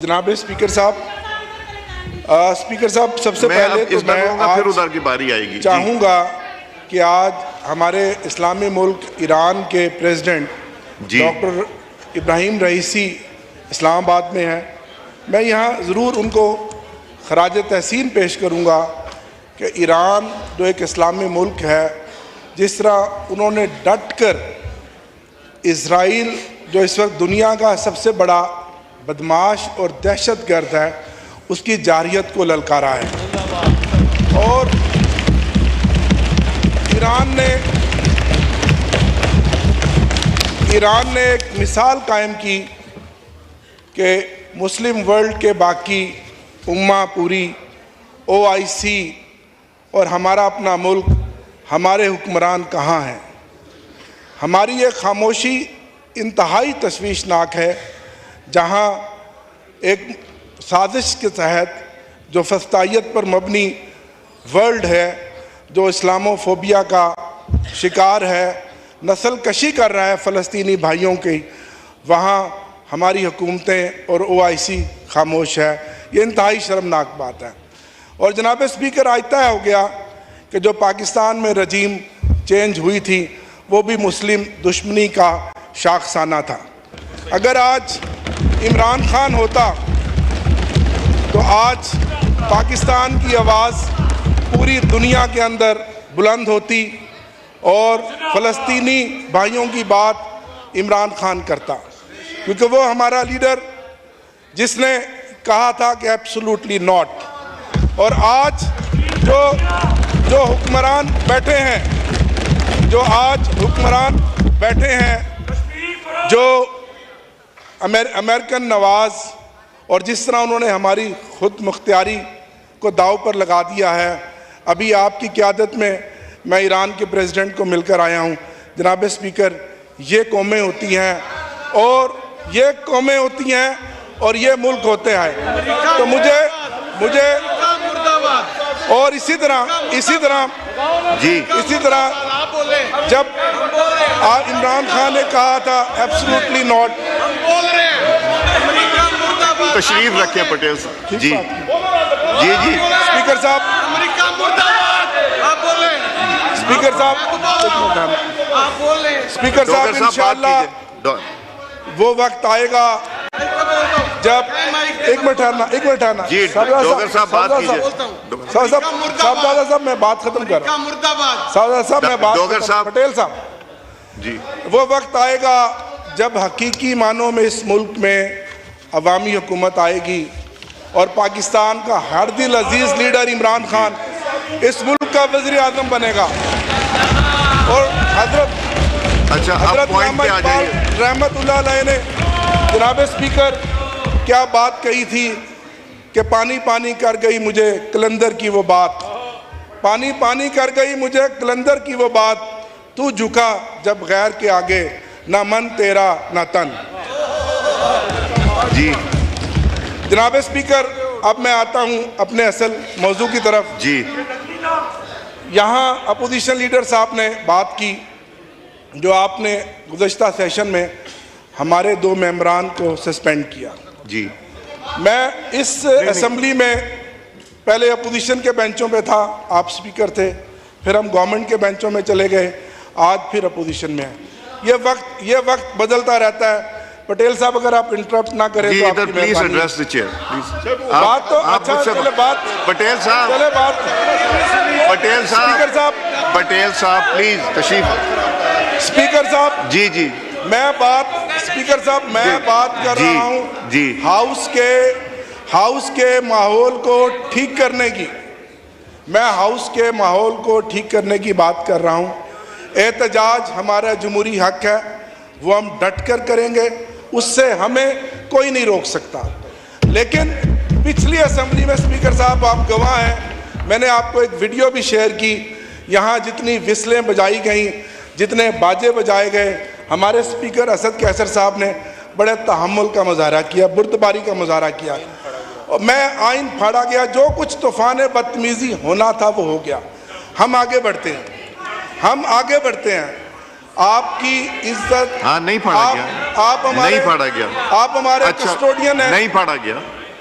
جناب اسپیکر صاحب سب سے پہلے تو میں پھر ادھر کی باری آئے گی چاہوں گا کہ آج ہمارے اسلامی ملک ایران کے پریزیڈنٹ ڈاکٹر ابراہیم رئیسی اسلام آباد میں ہیں. میں یہاں ضرور ان کو خراج تحسین پیش کروں گا کہ ایران جو ایک اسلامی ملک ہے، جس طرح انہوں نے ڈٹ کر اسرائیل جو اس وقت دنیا کا سب سے بڑا بدماش اور دہشت گرد ہے، اس کی جارحیت کو للکارا ہے. اور ایران نے ایک مثال قائم کی کہ مسلم ورلڈ کے باقی امہ پوری OIC اور ہمارا اپنا ملک، ہمارے حکمران کہاں ہیں. ہماری یہ خاموشی انتہائی تشویشناک ہے، جہاں ایک سازش کے تحت جو فسطائیت پر مبنی ورلڈ ہے، جو اسلاموفوبیا کا شکار ہے، نسل کشی کر رہا ہے فلسطینی بھائیوں کی، وہاں ہماری حکومتیں اور OIC خاموش ہے. یہ انتہائی شرمناک بات ہے. اور جناب اسپیکر، آج طے ہو گیا کہ جو پاکستان میں رجیم چینج ہوئی تھی وہ بھی مسلم دشمنی کا شاخسانہ تھا. اگر آج عمران خان ہوتا تو آج پاکستان کی آواز پوری دنیا کے اندر بلند ہوتی اور فلسطینی بھائیوں کی بات عمران خان کرتا، کیونکہ وہ ہمارا لیڈر جس نے کہا تھا کہ ایبسولوٹلی ناٹ. اور آج جو حکمران بیٹھے ہیں جو امریکن نواز، اور جس طرح انہوں نے ہماری خود مختاری کو داؤ پر لگا دیا ہے. ابھی آپ کی قیادت میں ایران کے پریزیڈنٹ کو مل کر آیا ہوں. جناب اسپیکر، یہ قومیں ہوتی ہیں اور یہ ملک ہوتے ہیں. تو مجھے اور اسی طرح جب عمران خان نے کہا تھا ایبسولوٹلی ناٹ. تشریف رکھیں پٹیل صاحب. جی اسپیکر صاحب انشاءاللہ وہ وقت آئے گا جب ایک منٹ ٹھہرنا صاحبزادہ صاحب میں بات ختم کر رہا ہوں. پٹیل صاحب، وہ وقت آئے گا جب حقیقی معنوں میں اس ملک میں عوامی حکومت آئے گی اور پاکستان کا ہر دل عزیز لیڈر عمران خان اس ملک کا وزیر اعظم بنے گا. اور حضرت محمد اقبال رحمت اللہ علیہ نے جناب اسپیکر کیا بات کہی تھی کہ پانی پانی کر گئی مجھے کلندر کی وہ بات، پانی پانی کر گئی مجھے کلندر کی وہ بات، تو جھکا جب غیر کے آگے، نہ من تیرا نہ تن. جی جناب اسپیکر، اب میں آتا ہوں اپنے اصل موضوع کی طرف. جی یہاں اپوزیشن لیڈر صاحب نے بات کی، جو آپ نے گزشتہ سیشن میں ہمارے 2 ممبران کو سسپینڈ کیا. جی میں اس اسمبلی میں پہلے اپوزیشن کے بینچوں پہ تھا، آپ اسپیکر تھے، پھر ہم گورنمنٹ کے بینچوں میں چلے گئے، آج پھر اپوزیشن میں ہیں. یہ وقت بدلتا رہتا ہے. پٹیل صاحب اگر آپ انٹرپٹ نہ کریں تو آپ کی مہربانی. بات تو اچھا چلے بات پٹیل صاحب پٹیل صاحب پلیز تشریف. اسپیکر صاحب جی میں بات کر رہا ہوں ہاؤس کے ماحول کو ٹھیک کرنے کی بات کر رہا ہوں. احتجاج ہمارا جمہوری حق ہے، وہ ہم ڈٹ کر کریں گے، اس سے ہمیں کوئی نہیں روک سکتا. لیکن پچھلی اسمبلی میں اسپیکر صاحب آپ گواہ ہیں، میں نے آپ کو ایک ویڈیو بھی شیئر کی. یہاں جتنی وسلیں بجائی گئیں، جتنے باجے بجائے گئے، ہمارے اسپیکر اسد کیسر صاحب نے بڑے تحمل کا مظاہرہ کیا، بردباری کا مظاہرہ کیا. میں آئین پھاڑا گیا، جو کچھ طوفان بدتمیزی ہونا تھا وہ ہو گیا. ہم آگے بڑھتے ہیں. آپ کی عزت نہیں پڑھا گیا. آپ ہمارے نہیں پڑھا گیا. آپ ہمارے اچھا کسٹوڈین ہیں. نہیں پڑھا گیا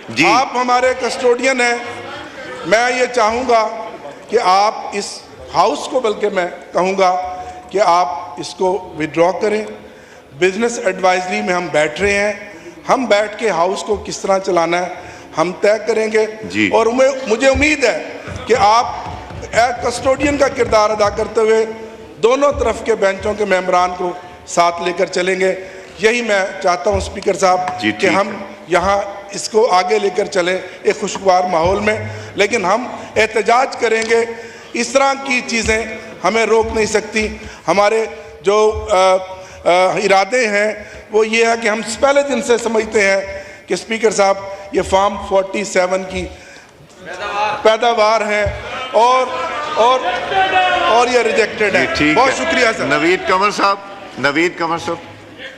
جی. آپ ہمارے کسٹوڈین ہیں. میں یہ چاہوں گا کہ آپ اس ہاؤس کو، بلکہ میں کہوں گا کہ آپ اس کو وڈرا کریں. بزنس ایڈوائزری میں ہم بیٹھ رہے ہیں. ہم بیٹھ کے ہاؤس کو کس طرح چلانا ہے ہم طے کریں گے. جی. اور مجھے امید ہے کہ آپ ایک کسٹوڈین کا کردار ادا کرتے ہوئے دونوں طرف کے بینچوں کے ممبران کو ساتھ لے کر چلیں گے. یہی میں چاہتا ہوں اسپیکر صاحب جی کہ ہم یہاں اس کو آگے لے کر چلیں ایک خوشگوار ماحول میں. لیکن ہم احتجاج کریں گے. اس طرح کی چیزیں ہمیں روک نہیں سکتی. ہمارے جو ارادے ہیں وہ یہ ہے کہ ہم پہلے دن سے سمجھتے ہیں کہ اسپیکر صاحب یہ فارم 47 کی پیداوار ہیں اور یہ ریجیکٹڈ ہے. بہت شکریہ سر. نوید قمر صاحب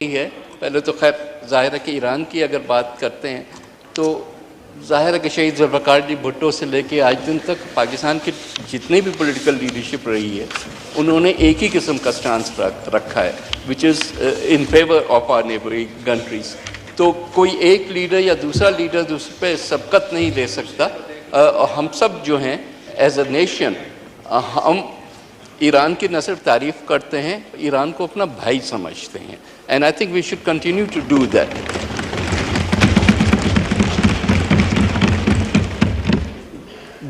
ہے. پہلے تو خیر ظاہر ہے کہ ایران کی اگر بات کرتے ہیں تو ظاہر ہے کہ شہید ذوالفقار علی بھٹو سے لے کے آج دن تک پاکستان کی جتنی بھی پولیٹیکل لیڈرشپ رہی ہے انہوں نے ایک ہی قسم کا سٹانس رکھا ہے which is in favour of our neighbouring countries. تو کوئی ایک لیڈر یا دوسرا لیڈر دوسرے پہ سبقت نہیں لے سکتا. ہم سب جو ہیں ایز اے نیشن ہم ایران کی نہ صرف تعریف کرتے ہیں، ایران کو اپنا بھائی سمجھتے ہیں. And I think we should continue to do that.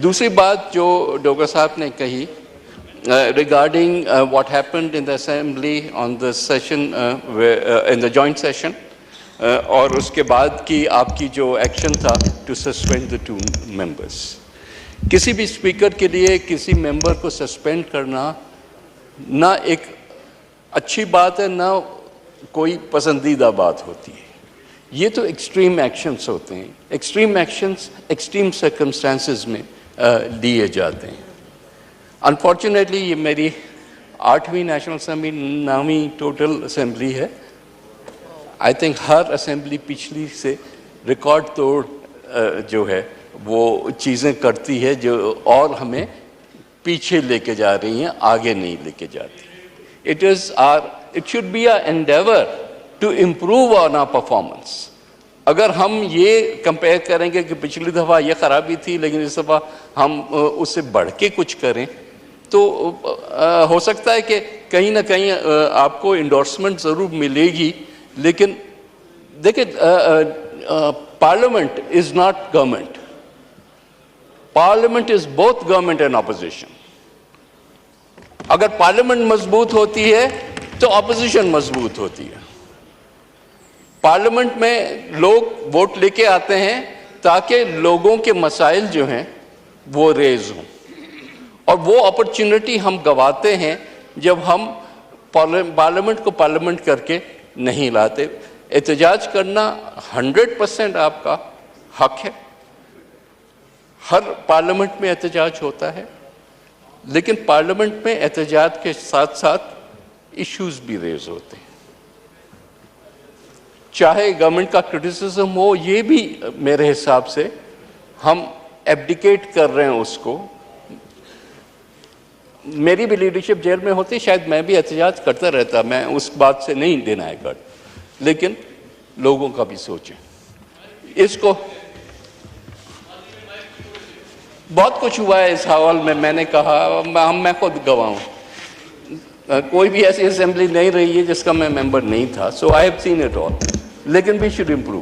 دوسری بات جو ڈوگر صاحب نے کہی regarding what happened in the assembly on the session in the joint session اور اس کے بعد کی آپ کی جو ایکشن تھا ٹو سسپینڈ دا 2 ممبرس. کسی بھی اسپیکر کے لیے کسی ممبر کو سسپینڈ کرنا نہ ایک اچھی بات ہے نہ کوئی پسندیدہ بات ہوتی ہے. یہ تو ایکسٹریم ایکشنز ہوتے ہیں. ایکسٹریم ایکشنز ایکسٹریم سرکمسٹانسز میں لیے جاتے ہیں. انفارچونیٹلی یہ میری 8ویں نیشنل اسمبلی 9ویں ٹوٹل اسمبلی ہے. آئی تھنک ہر اسمبلی پچھلی سے ریکارڈ توڑ جو ہے وہ چیزیں کرتی ہے جو اور ہمیں پیچھے لے کے جا رہی ہیں، آگے نہیں لے کے جاتی. It should be an endeavor to improve on our performance. اگر ہم یہ کمپیئر کریں گے کہ پچھلی دفعہ یہ خرابی تھی لیکن اس دفعہ ہم اس سے بڑھ کے کچھ کریں تو ہو سکتا ہے کہ کہیں نہ کہیں آپ کو انڈورسمنٹ ضرور ملے گی. لیکن دیکھیں parliament is not government. Parliament is both government and opposition. اگر پارلیمنٹ مضبوط ہوتی ہے تو اپوزیشن مضبوط ہوتی ہے. پارلیمنٹ میں لوگ ووٹ لے کے آتے ہیں تاکہ لوگوں کے مسائل جو ہیں وہ ریز ہوں، اور وہ اپرچونٹی ہم گواتے ہیں جب ہم پارلیمنٹ کو پارلیمنٹ کر کے نہیں لاتے. احتجاج کرنا 100% آپ کا حق ہے. ہر پارلیمنٹ میں احتجاج ہوتا ہے، لیکن پارلیمنٹ میں احتجاج کے ساتھ ساتھ ایشوز بھی ریز ہوتے ہیں. چاہے گورنمنٹ کا کرٹیسزم ہو، یہ بھی میرے حساب سے ہم ایبڈیکیٹ کر رہے ہیں اس کو. میری بھی لیڈرشپ جیل میں ہوتی، شاید میں بھی احتجاج کرتا رہتا، میں اس بات سے نہیں ڈینائی کرتا، لیکن لوگوں کا بھی سوچیں. اس کو بہت کچھ ہوا ہے اس حوال میں نے کہا میں خود گواہ ہوں. کوئی بھی ایسی اسمبلی نہیں رہی ہے جس کا میں ممبر نہیں تھا. So I have seen it all. لیکن we should improve.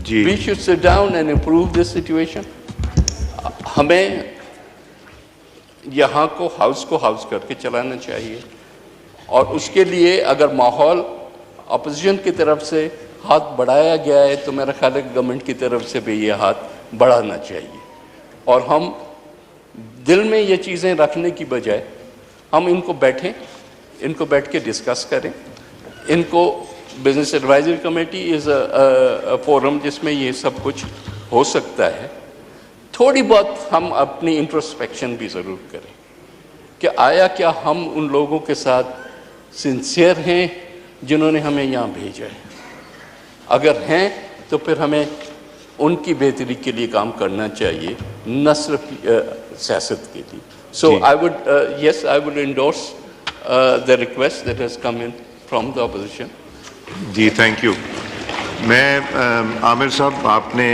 We should sit down and improve this situation. ہمیں یہاں کو ہاؤس کر کے چلانا چاہیے، اور اس کے لیے اگر ماحول اپوزیشن کی طرف سے ہاتھ بڑھایا گیا ہے تو میرا خیال ہے کہ گورنمنٹ کی طرف سے بھی یہ ہاتھ بڑھانا چاہیے. اور ہم دل میں یہ چیزیں رکھنے کی بجائے ہم ان کو بیٹھ کے ڈسکس کریں. ان کو بزنس ایڈوائزری کمیٹی از اے فورم جس میں یہ سب کچھ ہو سکتا ہے. تھوڑی بہت ہم اپنی انٹروسپیکشن بھی ضرور کریں کہ آیا کیا ہم ان لوگوں کے ساتھ سنسیئر ہیں جنہوں نے ہمیں یہاں بھیجا ہے. اگر ہیں تو پھر ہمیں ان کی بہتری کے لیے کام کرنا چاہیے، نہ صرف سیاست کے لیے. So I would endorse the request that has come in from the opposition. جی تھینک یو. میں عامر صاحب آپ نے